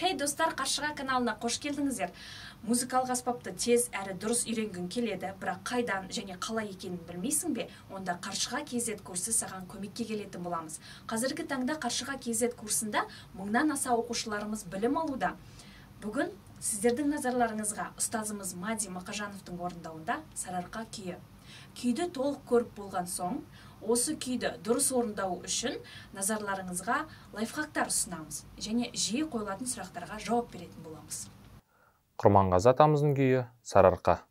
Хей достар, Қаршыға каналына қош келдіңіздер. Музыкалық аспапты тез әрі дұрыс үйренгің келеді, бірақ қайдан және қалай екенін білмейсің бе? Онда Қаршыға KZ курсы саған көмекке келетін боламыз. Қазіргі таңда Қаршыға KZ курсында 1000-нан аса оқушыларымыз білім алуда. Бүгін сіздердің назарларыңызға ұстазымыз Мади Мақажановтың орындауында Сарыарқа күйі. Күйді толық көріп болған соң, осы күйді дұрыс орындау үшін назарларыңызға лайфхактар ұсынамыз және жиі қойылатын сұрақтарға жауап беретін боламыз. Құрманғазы атамыздың күйі Сарыарқа.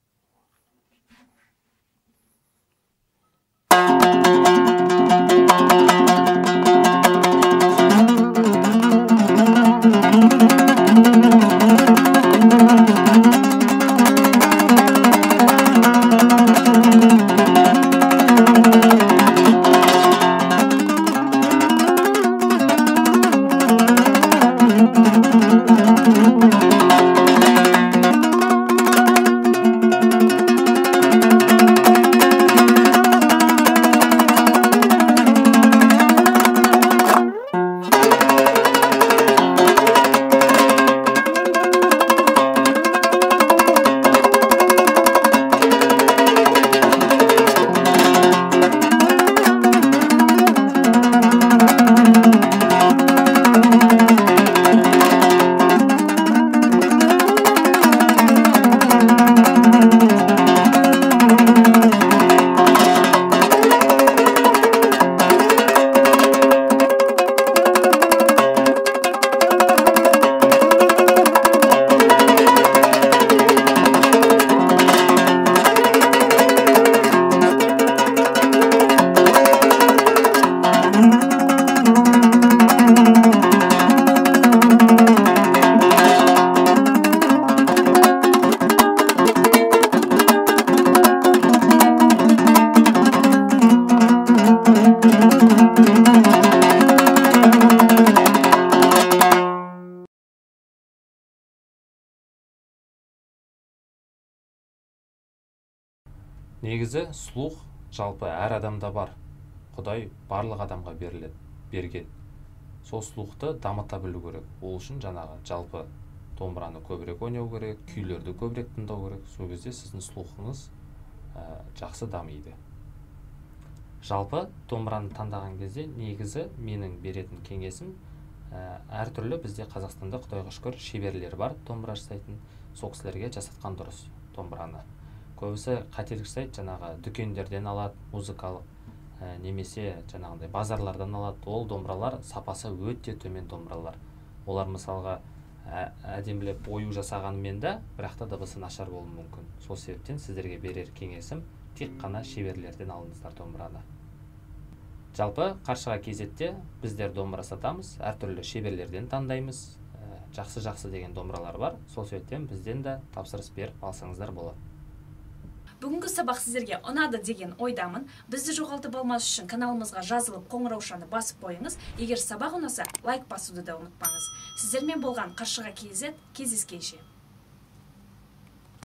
Негізі слух жалпы әр адамда бар. Құдай барлық адамға берген. Сол слухты дамыта білу керек. Ол үшін жаңағы жалпы домбыраны көбірек ойнау керек, күйлерді көбірек тыңдау керек. Сол кезде сіздің слухыңыз жақсы дамиды. Жалпы домбыраны таңдаған кезде негізі менің беретін кеңесім әртүрлі бізде Қазақстанда Құдайға шүкір шеберлер бар, домбыра жасайтын. Сол кісілерге жасатқан дұрыс домбыраны. Көбісі қателік жасайды, жаңағы дүкендерден алады, музыкалық немесе жаңағындай базарлардан алады. Ол домбыралар сапасы өте төмен домбыралар. Олар мысалға әдемілеп ою жасағанымен де, бірақ та дыбысы нашар болуы мүмкін. Сол себептен сіздерге берер кеңесім тек қана шеберлерден алыңыздар домбыраны. Жалпы Қаршыға KZ-те біздер домбыра сатамыз, әртүрлі шеберлерден таңдаймыз. Жақсы деген домбыралар бар. Сол себептен бізден де тапсырыс беріп алсаңыздар болады. Бүгінгі сабақ сіздерге ұнады деген ойдамын. Бізді жоғалтып алмас үшін каналымызға жазылып қоңыраушаны басып қойыңыз. Егер сабақ ұнаса, лайк басуды да ұмытпаңыз. Сіздермен болған Қаршыға KZ, кездескенше.